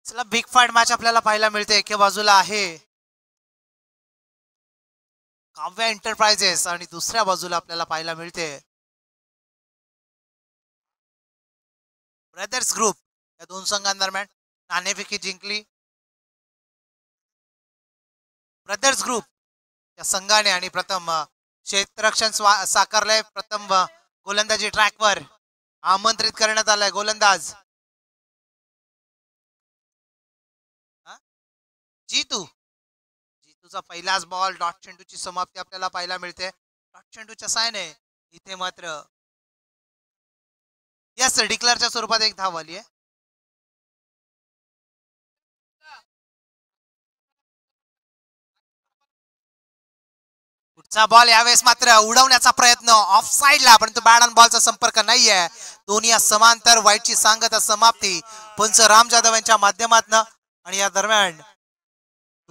चला big fight match आपल्याला पाहायला मिळते. एके बाजूला आहे काव्या एंटरप्राइजेस आणि दुसऱ्या बाजूला आपल्याला पाहायला मिळते ब्रदर्स ग्रुप. या दोन संघांदरम्यान नाणेफेकी जिंकली ब्रदर्स ग्रुप या संघाने आणि प्रथम क्षेत्ररक्षण साकारलंय. प्रथम गोलंदाजी ट्रॅकवर आमंत्रित करण्यात आलाय गोलंदाज जीतू. जीतूचा पहिलाच बॉल डॉट चेंडूची समाप्ती आपल्याला पाहायला मिळते. डॉट चेंडूच्या सायने इथे मात्र यस डिक्लेअरच्या स्वरूपात एक धाव आली आहे. पुढचा बॉल यावेळेस मात्र उडवण्याचा प्रयत्न ऑफ साइडला, परंतु बॅट आणि बॉलचा संपर्क नाहीये. दोन्ही समांतर वाईटची सांगता समाप्ती पंच राम जाधव यांच्या माध्यमातून आणि या दरम्यान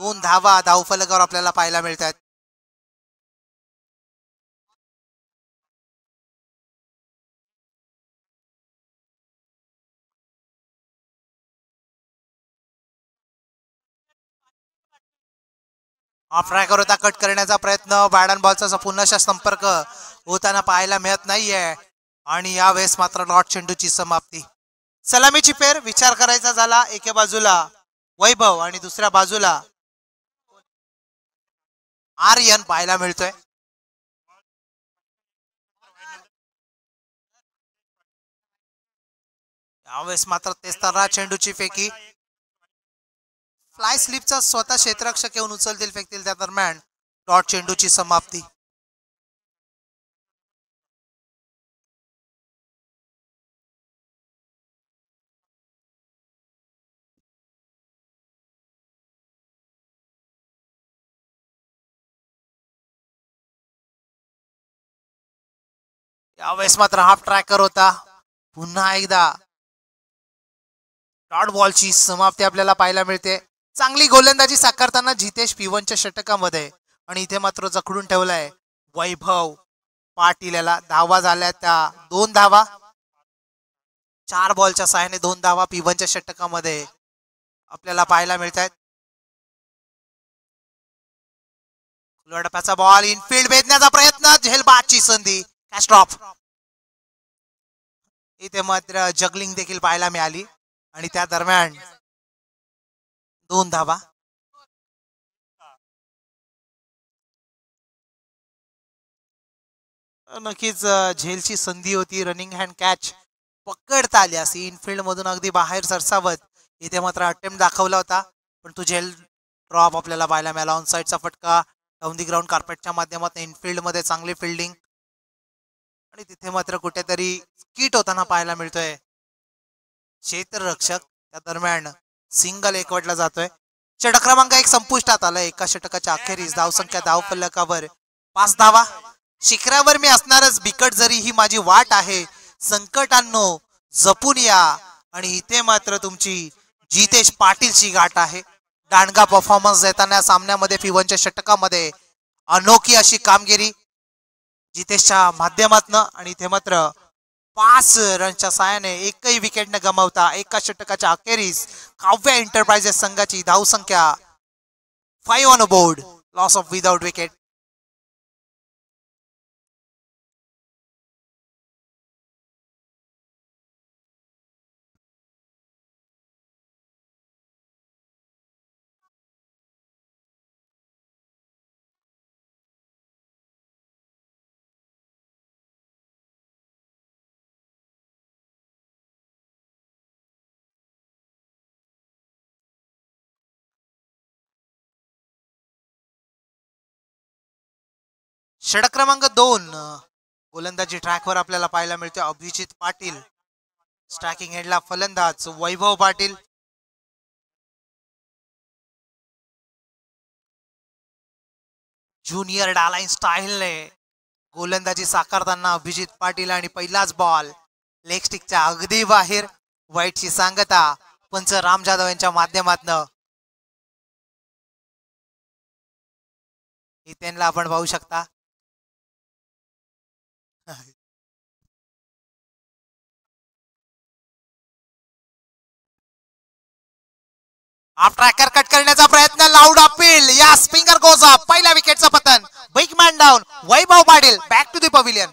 2 धावा धावफलकावर आपल्याला पाहायला मिळतात. ऑफ ट्रॅकर होता, कट करण्याचा प्रयत्न बॅट आणि बॉलचा पुन्हा संपर्क होताना पाहायला मिळत नाहीये आणि यावेळेस मात्र डॉट चेंडूची समाप्ती. सलामीची पेर विचार करायचा झाला, एके बाजूला वैभव आणि दुसऱ्या बाजूला आर्यन पाहायला मिळतोय. यावेळेस मात्र तेच तर चेंडूची फेकी फ्लाय स्लिपचा स्वतः क्षेत्ररक्षक येऊन उचलतील फेकतील त्या दरम्यान डॉट चेंडूची समाप्ती. यावेळेस मात्र हाफ ट्रॅकर होता. पुन्हा एकदा डॉट बॉलची समाप्ती आपल्याला पाहायला मिळते. चांगली गोलंदाजी साकारताना जितेश पिवनच्या षटकामध्ये आणि इथे मात्र जखडून ठेवलाय वैभव पाटील याला. धावा झाल्या त्या 2 धावा, 4 बॉलच्या सहाय्याने 2 धावा पिवनच्या षटकामध्ये आपल्याला पाहायला मिळतात. लढप्याचा बॉल इनफिल्ड भेदण्याचा प्रयत्न, झेलबादची संधी, कॅस्ट्रॉप. इथे मात्र जगलिंग देखील पाहायला मिळाली आणि त्या दरम्यान 2 धावा. नक्कीच झेलची संधी होती. रनिंग हँड कॅच पकडता आली असे इनफिल्ड मधून अगदी बाहेर सरसावत इथे मात्र अटेम्प्ट दाखवला होता, पण तो झेल ड्रॉप आपल्याला पाहायला मिळाला. ऑन साईडचा फटका डाऊन दी ग्राउंड कार्पेटच्या माध्यमातून इनफिल्ड मध्ये चांगली फिल्डिंग आणि तिथे मात्र कुठेतरी किट होताना पाहायला मिळतोय क्षेत्ररक्षक. त्या दरम्यान सिंगल एकवटला जातोय. षटक क्रमांक 1 संपुष्टात आलाय. एका षटकाच्या अखेरीस धावसंख्या धाव फलकावर 5 धावा. शिखरावर मी असणारच बिकट जरी ही माझी वाट आहे, संकटांनो जपून या. आणि इथे मात्र तुमची जितेश पाटीलची गाठ आहे. दांडगा परफॉर्मन्स देताना सामन्यामध्ये पिवनच्या षटकामध्ये अनोखी अशी कामगिरी जितेशच्या माध्यमातून आणि इथे मात्र 5 रनच्या साहाय्याने एकही विकेट न गमावता एका षटकाच्या अखेरीस काव्या एंटरप्राइजेस संघाची धावसंख्या 5 on board, loss of without wicket. षटक क्रमांक 2 गोलंदाजी ट्रॅकवर आपल्याला पाहायला मिळते. अभिजित पाटील स्ट्रायकिंग हेडला फलंदाज वैभव पाटील. ज्युनियर डालाइन स्टाईलने गोलंदाजी साकारताना अभिजित पाटील आणि पहिलाच बॉल लेग स्टिकच्या अगदी बाहेर. वाईटची सांगता पंच राम जाधव यांच्या माध्यमातून इथे आपण पाहू शकता. हाफ ट्रॅकर कट करण्याचा प्रयत्न, लाऊड अपील, या स्पिंगर गोज अप, पहिल्या विकेटचं पतन, big man down, Vaibhav Patil back to the pavilion.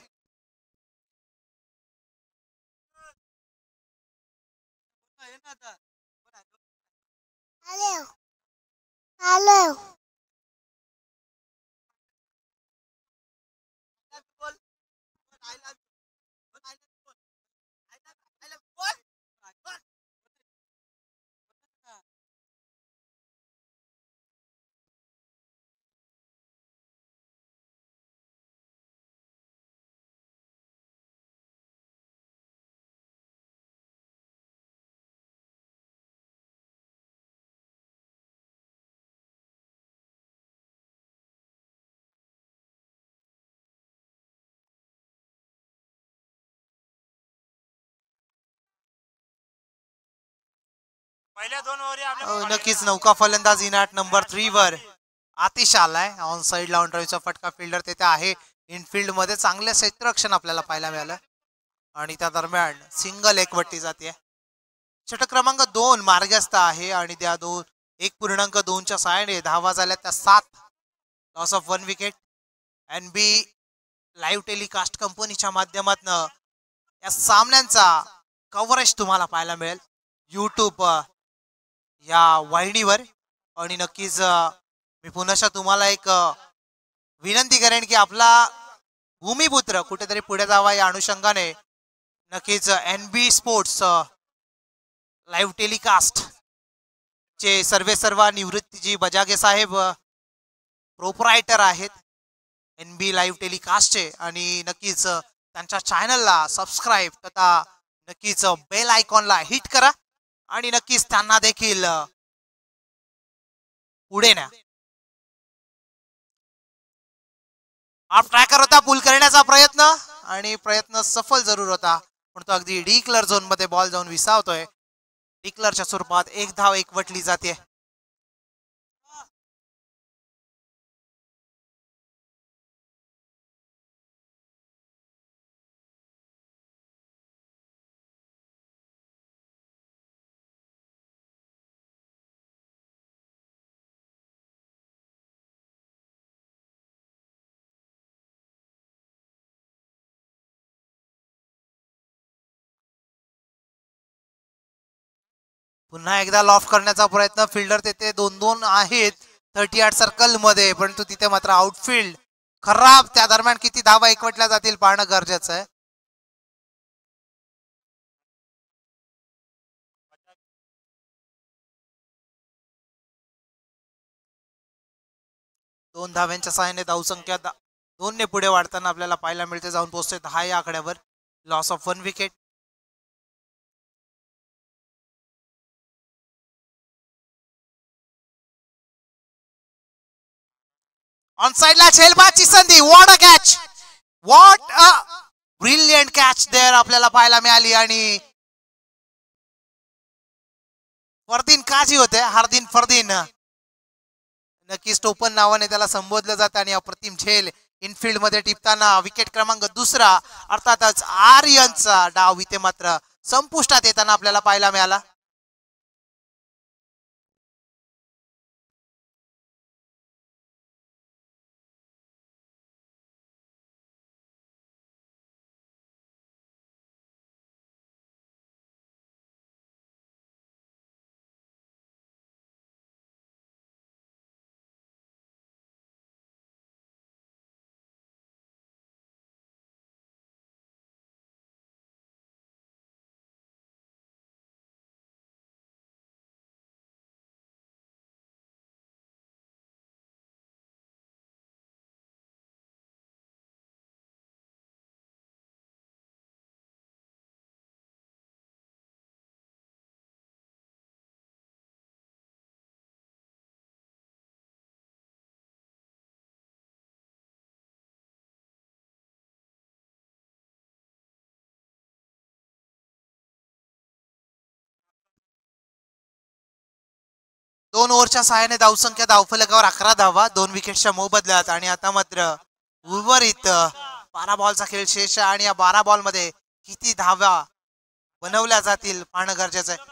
नक्कीच नौका फलंदाज इनाट नंबर 3 वर आतिश आलाय. ऑन साइड लावून ड्राईव्हचा फटका फिल्डर तेथे आहे. इनफिल्ड मध्ये चांगले क्षेत्ररक्षण आपल्याला पाहायला मिळालं आणि त्या दरम्यान सिंगल एकवट्टी जाते. षटक क्रमांक 2 मार्गस्थ आहे आणि त्या 1.2च्या सहाय्याने धावा झाल्या त्या 7. Loss of 1 wicket. NB live telecast कंपनीच्या माध्यमातून या सामन्यांचा कव्हरेज तुम्हाला पाहायला मिळेल यूट्यूब या वाहिनीवर. आणि नक्कीच मी पुन्हा तुम्हाला एक विनंती करेन की आपला भूमिपुत्र कुठेतरी पुढे जावा या अनुषंगाने नक्कीच NB स्पोर्ट्स लाईव्ह टेलिकास्ट चे सर्व निवृत्तीजी बजागे साहेब प्रोप्रायटर आहेत NB लाईव्ह टेलिकास्टचे. आणि नक्कीच त्यांच्या चॅनलला सबस्क्राईब तथा नक्कीच बेल आयकॉनला हिट करा आणि नक्कीच त्यांना देखील पुढे न्या. हाफ ट्रॅकर होता, पुल करण्याचा प्रयत्न आणि प्रयत्न सफल जरूर होता पण तो अगदी डिक्लर झोन मध्ये बॉल जाऊन विसावतोय. डिक्लरच्या स्वरूपात एक धाव एकवटली जाते. पुन्हा एकदा लॉफ करण्याचा प्रयत्न, फिल्डर तेथे 2-2 आहेत 38 सर्कल मध्ये परंतु तिथे मात्र आउटफील्ड खराब. त्या दरम्यान किती धावा एकवटल्या जातील पाहणं गरजेचं आहे. दोन धाव्यांच्या सहाय्याने धावसंख्या 2 ने पुढे वाढताना आपल्याला पाहायला मिळते. जाऊन पोहोचते 10 या आकड्यावर. Loss of 1 wicket. ऑन साइडला झेलबादची संधी. What a catch, what a brilliant catch there आपल्याला पाहायला मिळाली. आणि फरदीन काजी होते, हार्दिन फरदीन नक्कीच टोपन नावाने त्याला संबोधलं जातं. आणि अप्रतिम झेल इनफिल्ड मध्ये टिपताना विकेट क्रमांक 2 अर्थातच आर्यनचा डाव इथे मात्र संपुष्टात येताना आपल्याला पाहायला मिळाला. दोन ओव्हरच्या सहाय्याने धावसंख्या धावफलकावर 11 धावा, 2 विकेटच्या मोबदल्यात. आणि आता मात्र उर्वरित 12 बॉलचा खेळ शेष आहे आणि या 12 बॉल मध्ये किती धावा बनवल्या जातील पाहणं गरजेचं आहे.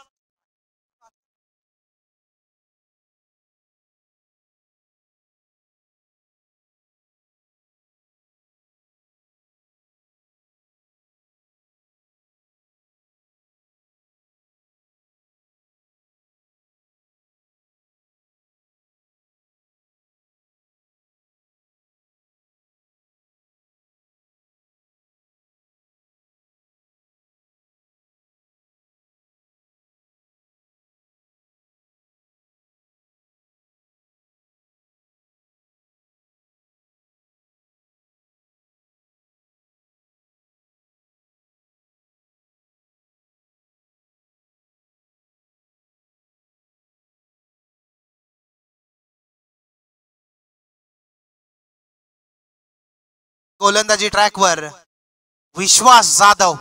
गोलंदाजी ट्रॅकवर विश्वास जाधव.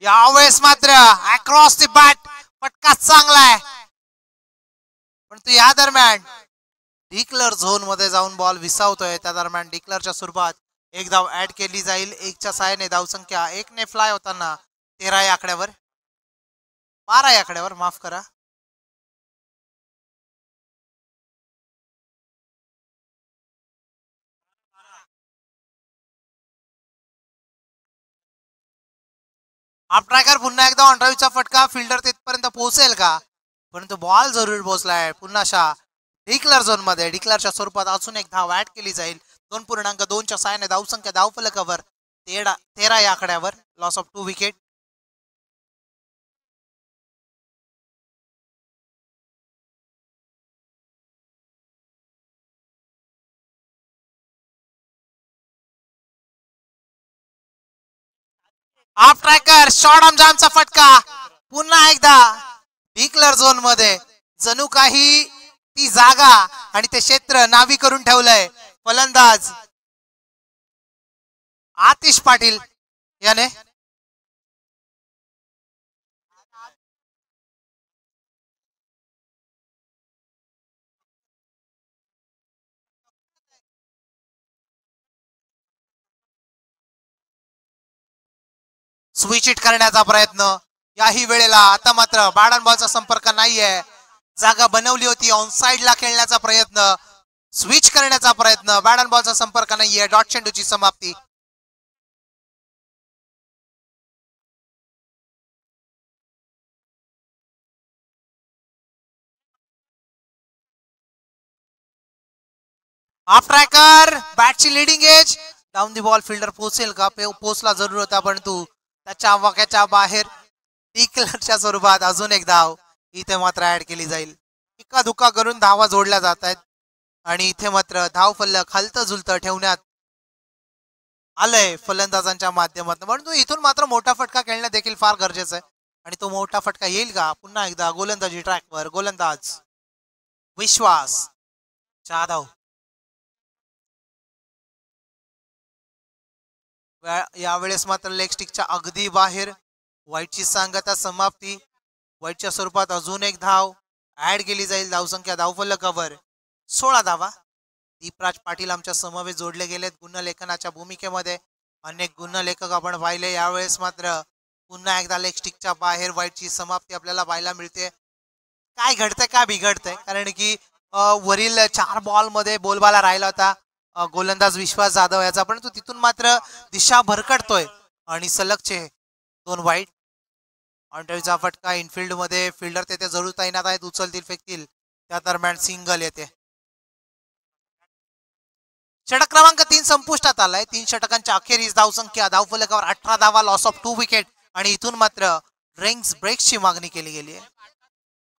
यावेळेस मात्र अक्रॉस द बॅट फटका चांगला आहे, परंतु या दरम्यान डिक्लर झोन मध्ये जाऊन बॉल विसावतोय. त्या दरम्यान डिक्लरच्या स्वरूपात एक धाव ऍड केली जाईल. एकच्या सहाय्याने धावसंख्या एकने फ्लाय होताना 13 या आकड्यावर, 12 या आकड्यावर, माफ करा. हाफ ट्रॅकर पुन्हा एकदा ऑन ड्राईव्हचा फटका. फिल्डर तिथपर्यंत पोहोचेल का? परंतु बॉल जरूर पोहोचलाय. पुन्हा डिक्लर झोन मध्ये डिक्लरच्या स्वरूपात अजून एक धाव ऍड केली जाईल. 2.2च्या सहाय्याने धावसंख्या धावफलकावर 13 या आकड्यावर. Loss of 2 wicket. Half tracker short arm जामचा फटका. पुन्हा एकदा डिक्लर झोन मध्ये जणू काही ती जागा आणि ते क्षेत्र नावी करून ठेवलंय फलंदाज आतिश पाटील याने. स्विच इट करण्याचा प्रयत्न याही वेळेला. आता मात्र बॅट बॉलचा संपर्क नाहीये. जागा बनवली होती ऑन साइडला खेळण्याचा प्रयत्न, स्विच करण्याचा प्रयत्न, बॅट बॉलचा संपर्क नाहीये. डॉट चेंडूची समाप्ती. हाफ ट्रॅकर बॅटची leading edge. Down the ball fielder पोहोचेल का? पोहोचला जरूर होता, परंतु त्याच्या वाक्याच्या बाहेर. डिक्लरच्या स्वरूपात अजून एक धाव इथे मात्र ऍड केली जाईल. इका दुका करून धावा जोडल्या जात आहेत आणि इथे मात्र धाव फलक हलतं झुलतं ठेवण्यात आलंय फलंदाजांच्या माध्यमातून. परंतु इथून मात्र मोठा फटका खेळणं देखील फार गरजेचं आहे आणि तो मोठा फटका येईल का? पुन्हा एकदा गोलंदाजी ट्रॅकवर गोलंदाज विश्वास जाधव. यावेळेस मात्र लेग स्टिकच्या अगदी बाहेर. व्हाईटची सांगता समाप्ती. व्हाईटच्या स्वरूपात अजून एक धाव ऍड केली जाईल. धावसंख्या धावफलकावर 16 धावा. दीपराज पाटील आमच्या समवेत जोडले गेलेत गुणलेखनाच्या भूमिकेमध्ये. अनेक गुणलेखक आपण पाहिले. यावेळेस मात्र पुन्हा एकदा लेग स्टिकच्या बाहेर व्हाईटची समाप्ती आपल्याला पाहायला मिळते. काय घडतंय काय बिघडतंय? कारण की वरील 4 बॉल मध्ये बोलबाला राहिला होता गोलंदाज विश्वास जाधव याचा, परंतु तिथून मात्र दिशा भरकटतोय आणि सलगचे 2 वाईट. ऑनड्राईव्हचा फटका इनफिल्ड मध्ये. फिल्डर तेथे जरूर तैनात आहेत, उचलतील फेकतील. त्या दरम्यान सिंगल येते. षटक क्रमांक 3 संपुष्टात आलाय. 3 षटकांच्या अखेरीस धावसंख्या धावफलकावर 18 धावा. लॉस ऑफ 2 विकेट आणि इथून मात्र ड्रिंक्स ब्रेक्सची मागणी केली गेली आहे.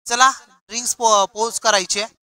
चला ड्रिंक्स पोच करायची आहे.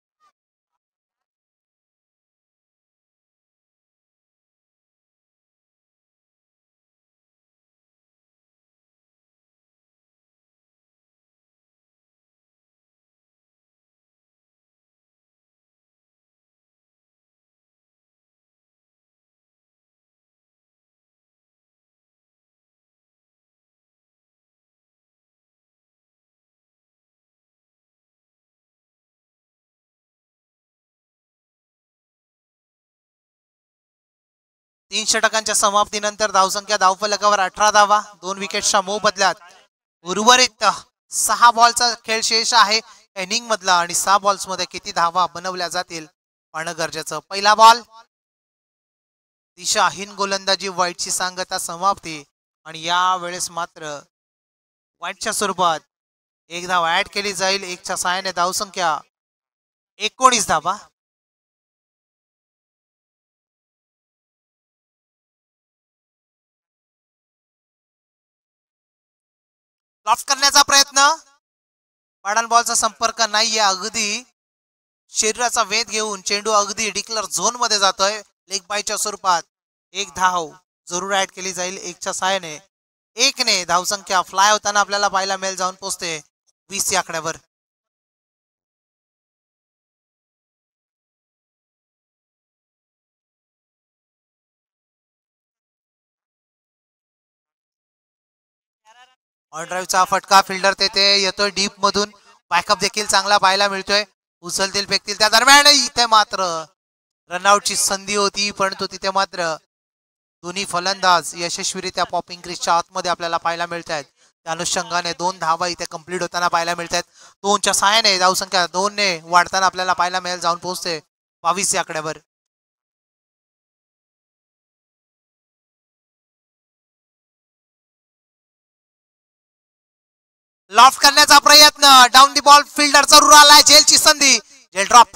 तीन षटकांच्या समाप्तीनंतर धावसंख्या धावफलकावर 18 धावा. 2 विकेटच्या मोबदल्यात उर्वरित 6 बॉलचा खेळ शेष आहे इनिंग मधला आणि 6 बॉल्स मध्ये किती धावा बनवल्या जातील पाहणं गरजेचं. पहिला बॉल दिशाहीन गोलंदाजी. व्हाईटची सांगता समाप्ती आणि या वेळेस मात्र व्हाईटच्या स्वरूपात एक धाव ऍड केली जाईल. 1च्या सहाय्याने धावसंख्या 19 धावा. लॉफ्ट करण्याचा प्रयत्न, पाडन बॉलचा संपर्क नाहीये. अगदी शरीराचा वेध घेऊन चेंडू अगदी डिक्लर झोन मध्ये जातोय. लेग बायच्या स्वरूपात एक धाव जरूर ऍड केली जाईल एकच्या सहाय्याने. एकने धावसंख्या फ्लाय होताना आपल्याला पाहायला मिळेल, जाऊन पोहोचते 20 या आकड्यावर. ऑन ड्राईव्हचा फटका फिल्डर तेथे येतोय डीप मधून. बॅकअप देखील चांगला पाहायला मिळतोय. उचलतील फेकतील त्या दरम्यान इथे मात्र रनआउटची संधी होती, परंतु तिथे मात्र दोन्ही फलंदाज यशस्वीरित्या पॉपिंग क्रीजच्या आतमध्ये आपल्याला पाहायला मिळत आहेत. त्या अनुषंगाने 2 धावा इथे कंप्लीट होताना पाहायला मिळत आहेत. 2च्या सहाय्याने धावसंख्या 2ने वाढताना आपल्याला पाहायला मिळेल, जाऊन पोहोचते 22 या आकड्यावर. लॉफ्ट करण्याचा प्रयत्न, डाऊन दी बॉल फिल्डर जरूर आलाय. जेलची संधी, जेल ड्रॉप.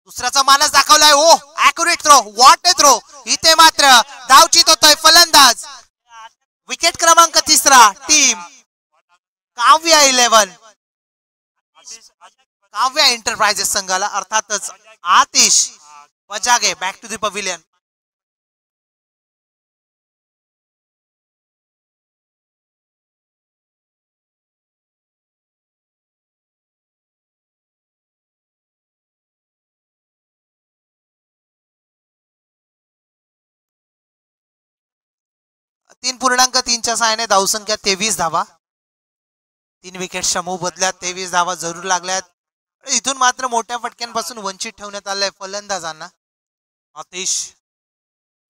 दुसऱ्याचा मानस दाखवलाय. Oh accurate throw, what a throw. इथे मात्र धावचित होतोय फलंदाज. विकेट क्रमांक 3 टीम काव्या 11, काव्या एंटरप्राइजेस संघाला, अर्थातच Atish Bajage back to the pavilion. तीन पूर्णांक 3च्या सहाय्याने धावसंख्या 23 धावा. 3 विकेटच्या मूव बदल्यात 23 धावा जरूर लागल्यात. इथून मात्र मोठ्या फटक्यांपासून वंचित ठेवण्यात आलंय फलंदाजांना. आतिश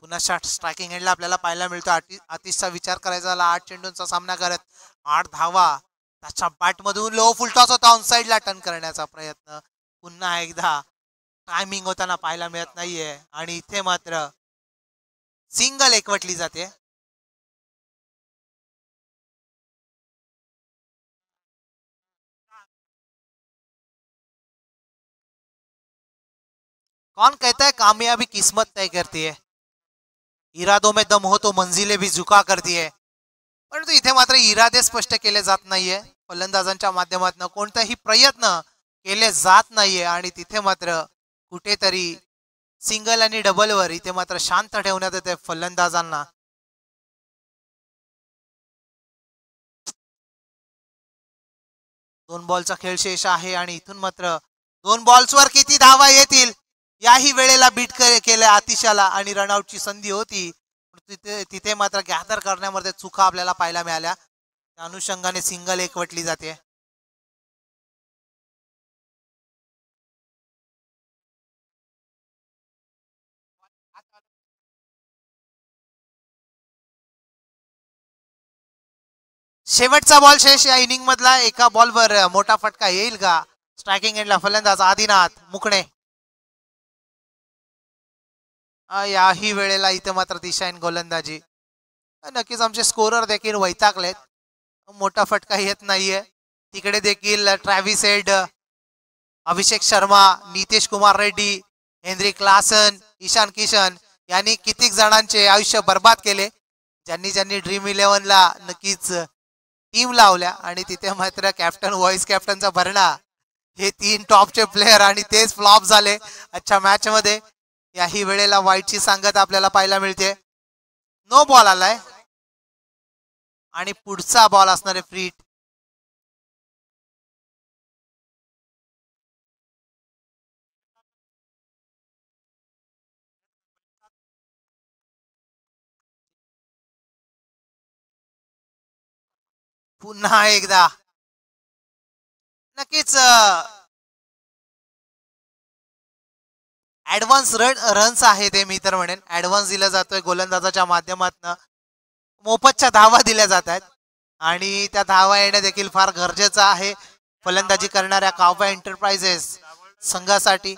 पुन्हा स्ट्रायकिंग एंडला आपल्याला पाहायला मिळतो. आतिशचा विचार करायचा झाला 8 चेंडूंचा सामना करत 8 धावा. त्याच्या बॅट मधून लो फुलटॉस होता, ऑन साइडला टर्न करण्याचा प्रयत्न पुन्हा एकदा टायमिंग होताना पाहायला मिळत नाहीये. आणि इथे मात्र सिंगल एकवटली जाते. कौन कहता है कामयाबी किस्मत तय करती है, इरादों में दम हो तो मंजिलें भी झुका करती है. परंतु इथे मात्र इरादे स्पष्ट केले जात नाहीये. फलंदाजांच्या माध्यमातून कोणताही प्रयत्न केले जात नाहीये आणि तिथे मात्र कुठेतरी सिंगल आणि डबलवर इथे मात्र शांत ठेवण्यात येते फलंदाजांना. 2 बॉलचा खेळ शेष आहे आणि इथून मात्र 2 बॉल्सवर किती धावा येतील याही वेळेला बीट केलं आतिशाला आणि रनआउटची संधी होती. तिथे तिथे मात्र गॅदर करण्यामध्ये चुका आपल्याला पाहायला मिळाल्या. त्या अनुषंगाने सिंगल एकवटली जाते. शेवटचा बॉल शेष या इनिंग मधला. एका बॉलवर मोठा फटका येईल का? स्ट्रायकिंग एंडला फलंदाज आदिनाथ मुकणे. याही वेळेला इथे मात्र दिशाहीन गोलंदाजी. नक्कीच आमचे स्कोरर देखील वैतागलेत. मोठा फटका येत नाहीये. तिकडे देखील Travis head, Abhishek Sharma, Nitesh Kumar Reddy, Henry Klaasen, Ishan Kishan यांनी कितीक जणांचे आयुष्य बर्बाद केले. ज्यांनी ज्यांनी ड्रीम 11ला नक्कीच टीम लावल्या आणि तिथे मात्र कॅप्टन व्हाईस कॅप्टनचा भरणा, हे 3 टॉपचे प्लेयर आणि तेच फ्लॉप झाले आजच्या मॅच मध्ये. याही वेळेला वाईटची सांगत आपल्याला पाहायला मिळते. नो बॉल आलाय आणि पुढचा बॉल असणारे फ्री. पुन्हा एकदा नक्कीच ऍडव्हान्स रन्स आहे ते, मी तर म्हणेन ऍडव्हान्स दिला जातोय गोलंदाजाच्या माध्यमातून. मोफतच्या धावा दिल्या जात आहेत आणि त्या धावा येणं देखील फार गरजेचं आहे फलंदाजी करणाऱ्या काव्या एंटरप्राइजेस संघासाठी.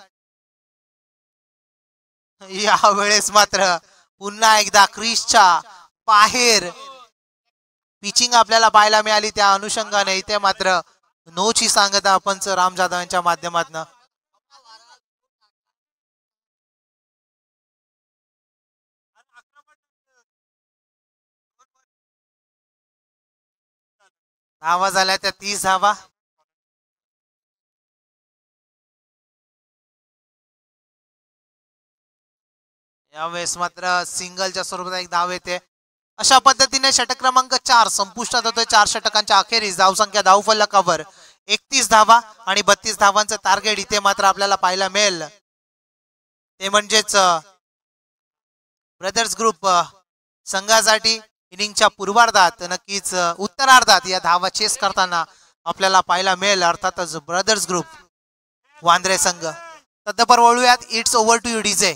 यावेळेस मात्र पुन्हा एकदा क्रीजच्या बाहेर पिचिंग आपल्याला पाहायला मिळाली. त्या अनुषंगाने इथे मात्र नोची सांगता पंच राम जाधव यांच्या माध्यमातून. धावा झाल्या त्या 30 धावा. यावेळेस मात्र सिंगलच्या स्वरूपात एक धाव येते. अशा पद्धतीने षटक क्रमांक 4 संपुष्टात होतोय. 4 षटकांच्या अखेरीस धावसंख्या धावफलकावर 31 धावा आणि 32 धावांचं टार्गेट इथे मात्र आपल्याला पाहायला मिळेल. ते म्हणजेच ब्रदर्स ग्रुप संघासाठी इनिंगच्या पूर्वार्धात नक्कीच उत्तरार्धात या धावा चेस करताना आपल्याला पाहायला मिळेल. अर्थातच ब्रदर्स ग्रुप वांद्रे संघ. तत्पर वळूयात. It's over to you DJ.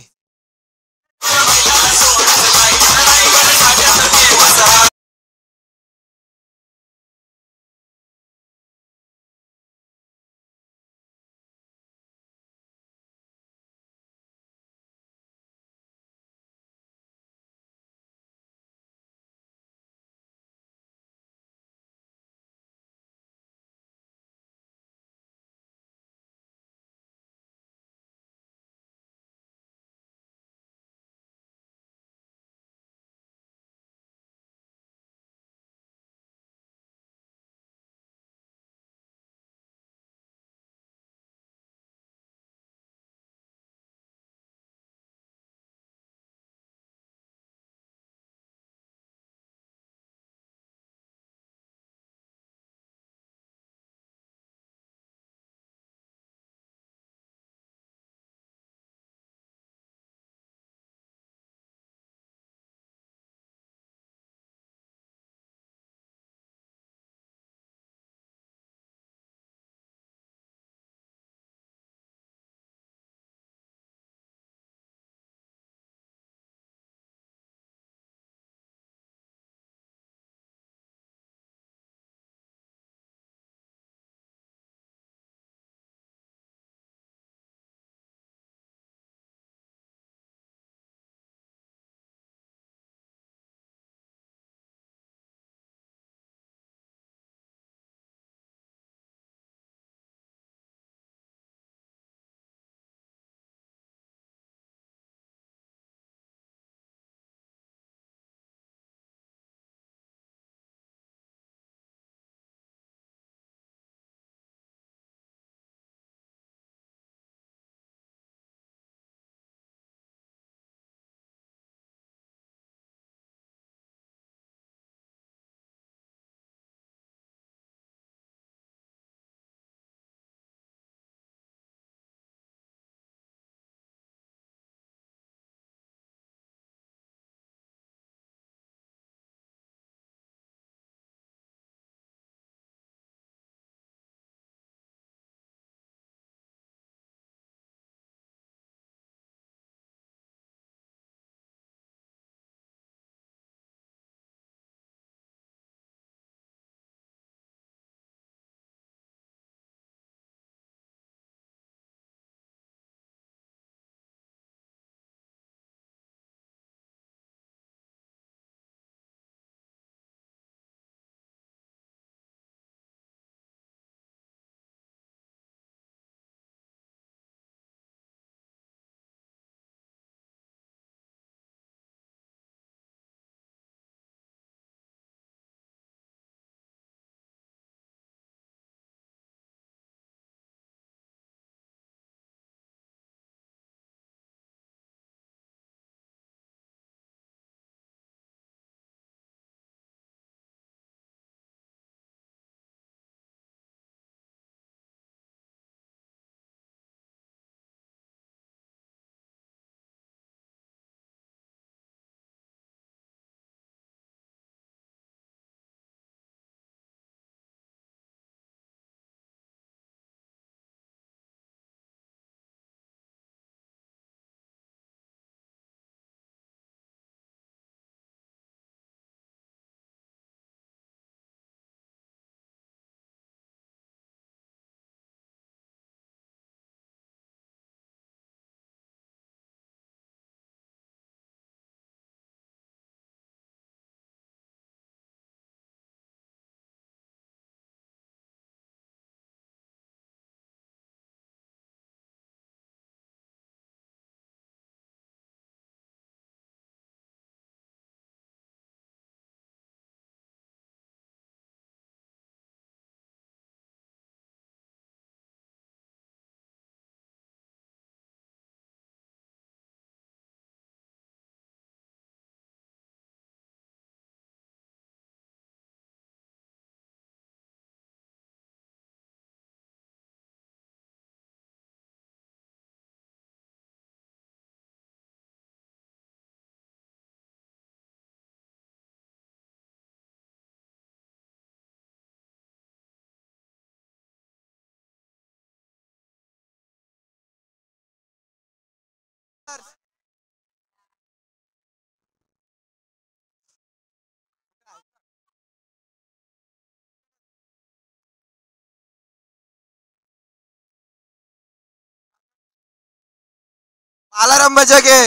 Balaram Bajage,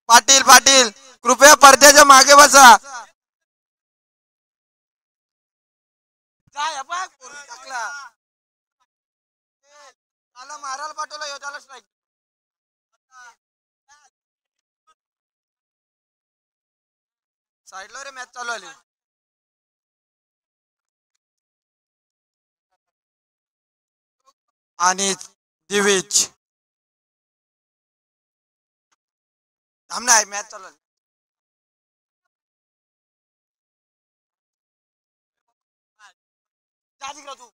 Patil Patil कृपया पडद्याच्या मागे बसा. त्याला मारायला पाठवलं ह्यो त्याला स्ट्राईक. साईडला रे मॅच चालू आली. आणि दिविज थांब ना मॅच चालू आली. जा तिकडं तू.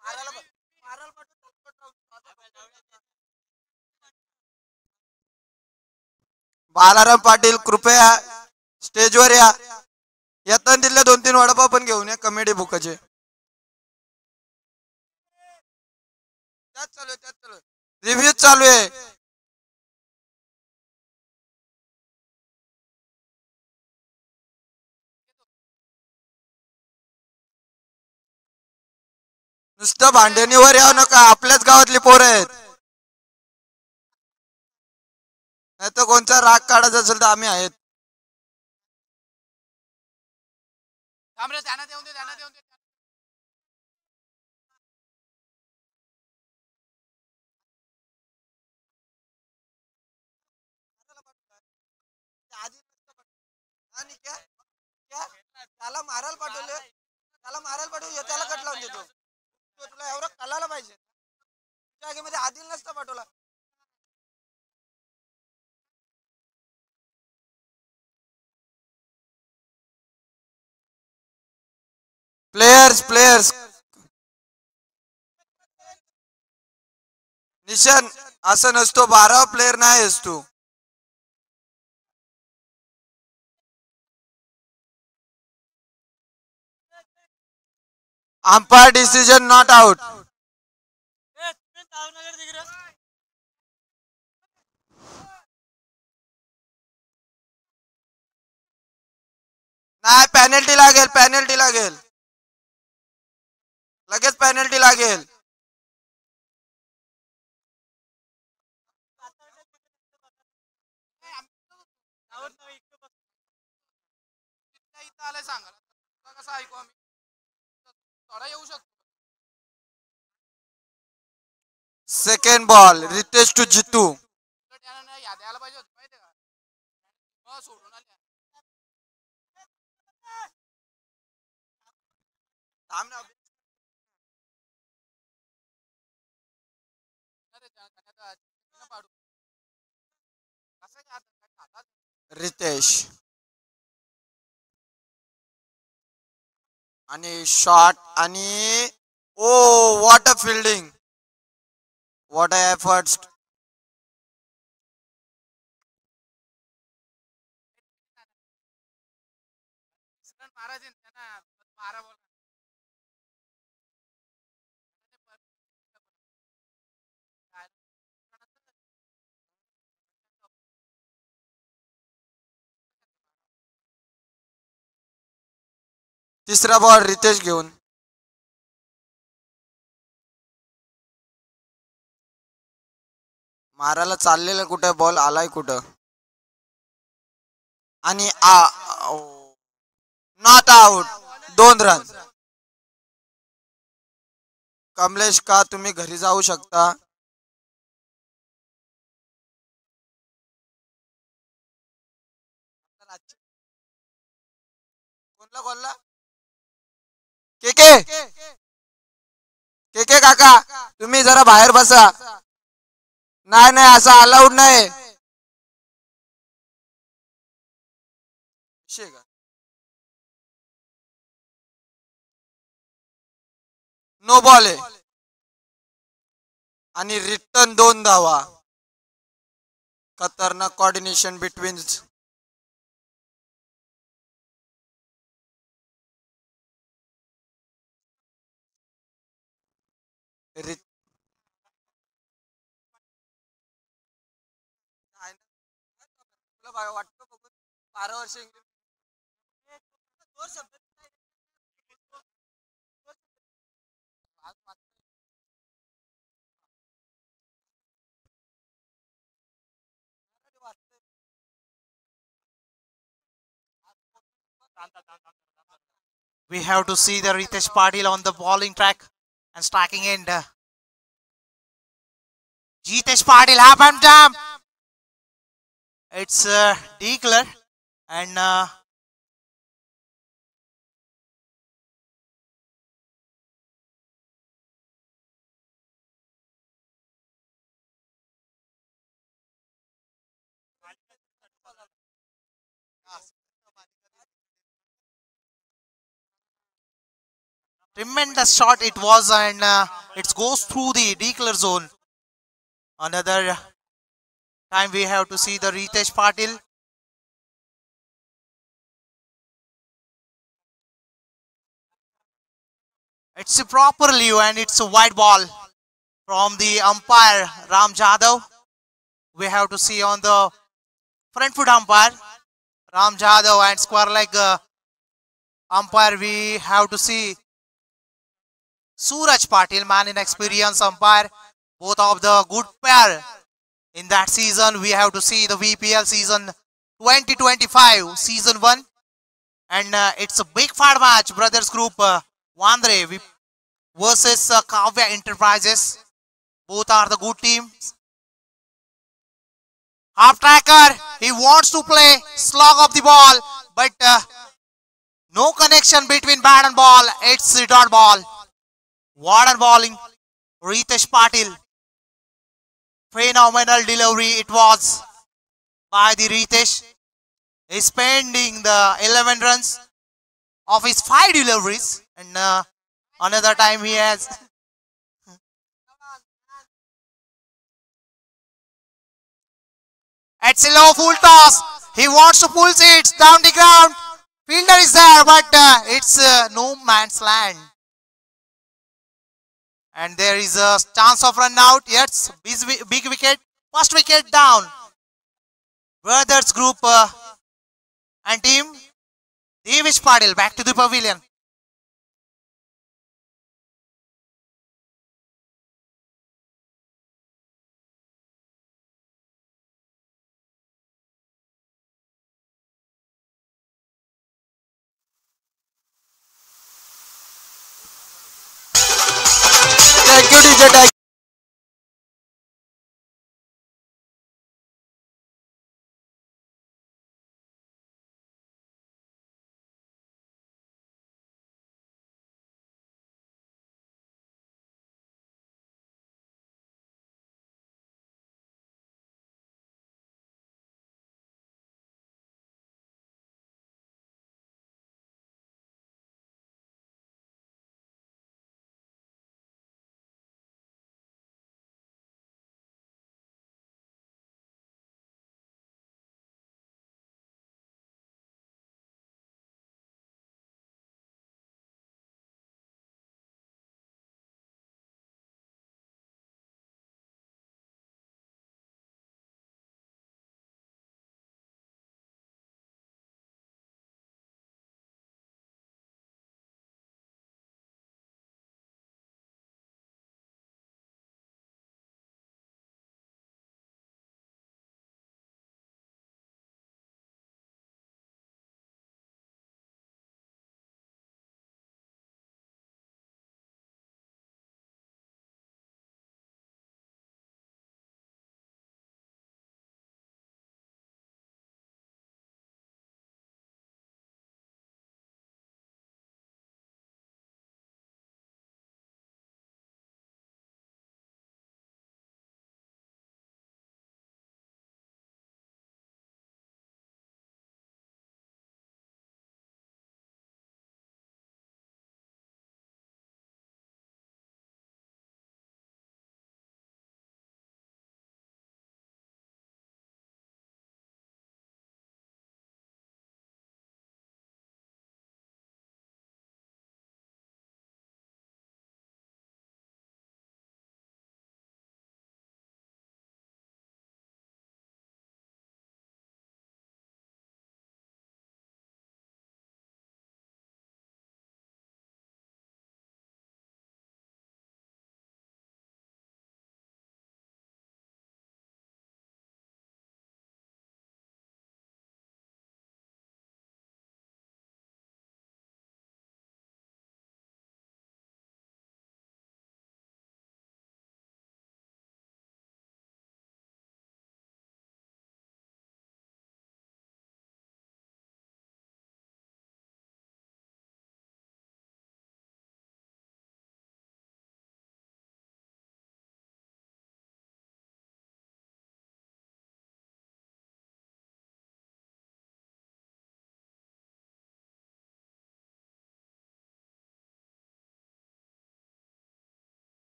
मारायला मारायला पाठवलं. बालाराम पाटील कृपया स्टेजवर या. येताना दिले 2-3 वडापाव पण घेऊन या कमेडी बुकाचे. त्याच चालू आहे, त्याच चालू आहे. रिव्ह्यू चालू आहे. नुसतं भांडणीवर यावं नका, आपल्याच गावातली पोरं आहेत. नाही तर कोणचा राग काढायचा असेल तर आम्ही आहेत. त्याला मारायला पाठवले, त्याला मारायला पाठवले, त्याला कट लावून देतो. तुला एवढं कळायला पाहिजे. जागेमध्ये आदिल नसता पाठवला. प्लेयर्स प्लेयर्स निशान असं नसतो. 12 प्लेयर नाहीस तू. Umpire decision not out. नाही पेनल्टी लागेल, पेनल्टी लागेल, लगेच पेनल्टी लागेल. Second ball Ritesh to Jitu. Ritesh आणि शॉट आणि oh what a fielding, what a efforts. तिसरा बॉल रितेश घेऊन. मारायला चाललेलं कुठं, बॉल आलाय कुठं. आणि नॉट आउट. 2 रन. कमलेश का तुम्ही घरी जाऊ शकता. कोणला कोणला के के के के काका तुम्ही जरा बाहेर बसा. नाही नाही असं अलाउड नाही. नो बॉल आहे आणि रिटर्न 2 धावा. खतरनाक कॉर्डिनेशन बिटवीन. तुला वाटतं बघून 12 वर्ष इंग्लिश दोन शब्द We have to see the Ritesh Patil on the bowling track and striking end. Jitesh Patil, half and jam. It's declare and tremendous shot it was, and it goes through the declare zone. Another time we have to see the Ritesh Patil. It's a proper leave and it's a wide ball from the umpire Ram Jadhav. We have to see on the front foot umpire Ram Jadhav, and square leg umpire we have to see Suraj Patil, man in experience umpire. Both of the good pair in that season. We have to see the VPL season 2025 season 1, and it's a big fight match. Brothers group Wandre versus Kavya Enterprises. Both are the good teams. Half tracker, he wants to play slog of the ball, but no connection between bat and ball. It's a dot ball. Water bowling, Ritesh Patil. Phenomenal delivery it was by the Ritesh. He's spending the 11 runs of his 5 deliveries, and another time he has it's a low full toss. He wants to pull it down the ground. Fielder is there, but it's no man's land. And there is a chance of run out. Yes, big wicket. First wicket down. Brothers group and team. Devish Patil back to the pavilion. Thank you, DJ.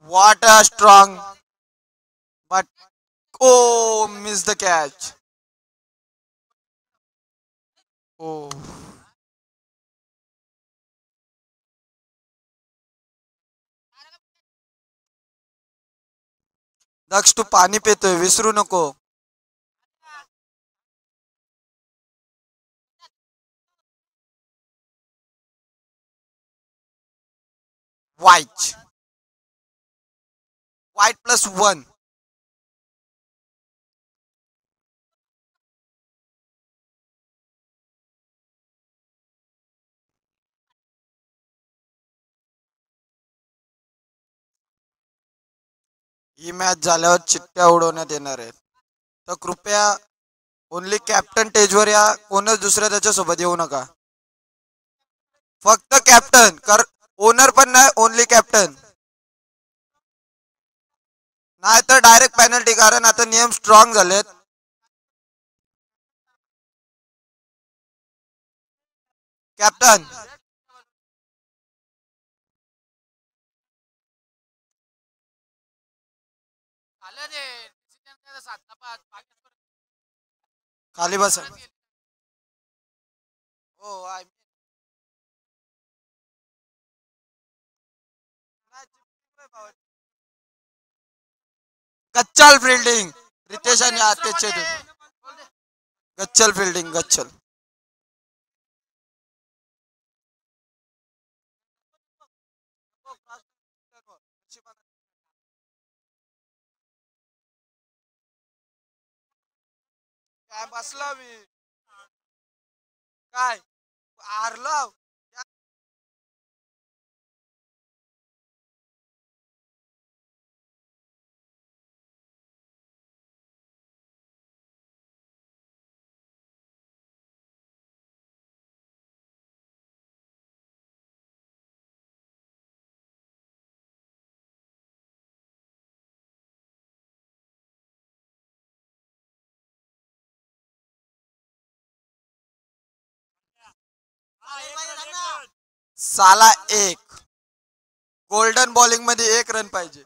What a strong, but oh, miss the catch. Oh, दक्ष तू पाणी पितोय विसरू नको. White, white +1. ही match झाल्यावर चिट्ट्या उडवण्यात येणार आहेत. तर कृपया only captain स्टेजवर या, कोणच दुसऱ्या त्याच्यासोबत येऊ नका. फक्त कॅप्टन कर, ओनर पण नाही, ओनली कॅप्टन. नाही तर डायरेक्ट पेनल्टी, कारण आता नियम स्ट्रॉंग झालेत. कॅप्टन खाली बस. हो गच्चल फिल्डिंग, रितेश आणि आतेश गच्चल फिल्डिंग, गच्चल. काय बसला मी काय हारलो. साला एक गोल्डन बॉलिंग मध्ये 1 रन पाहिजे.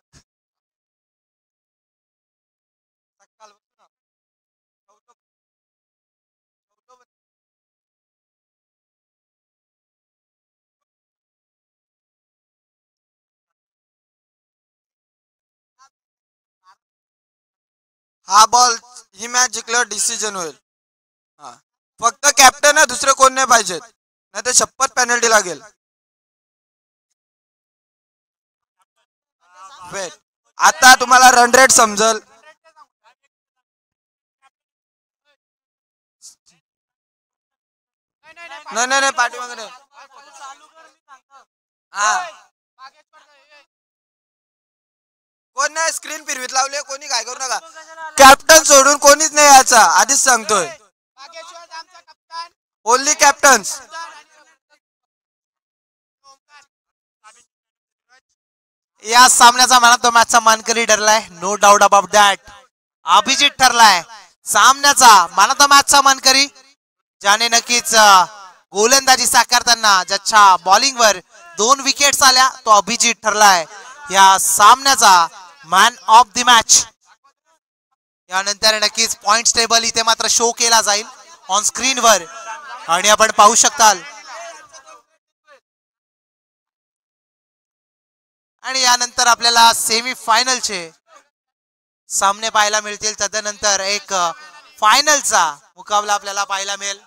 हा बॉल, ही मॅच जिंकल्यावर डिसिजन होईल. हा फक्त कॅप्टन आहे, दुसरे कोण नाही पाहिजेत, नाही तर शपथ पेनल्टी लागेल. वेट, आता तुम्हाला रन रेट समजल. नाही नाही नाही, पाठीमागे नाही. हा कोण नाही, स्क्रीन फिरवीत लावले, कोणी काय करू नका. कॅप्टन सोडून कोणीच नाही याचा, आधीच सांगतोय. Only captains. या सामन्याचा मॅन ऑफ द मॅचचा मानकरी ठरलाय, no doubt about that. Abhijit ठरलाय सामन्याचा मॅन ऑफ द मॅचचा मानकरी, ज्याने नक्कीच गोलंदाजी साकारताना ज्याच्या बॉलिंगवर 2 विकेट्स आल्या, तो अभिजित ठरलाय या सामन्याचा मॅन ऑफ द मॅच. यानंतर नक्कीच पॉइंट टेबल इथे मात्र शो केला जाईल ऑन स्क्रीनवर, आणि आपण पाहू शकताल. आणि यानंतर आपल्याला सेमी फायनलचे सामने पाहायला मिळतील. तदनंतर एक फायनलचा मुकाबला आपल्याला पाहायला मिळेल.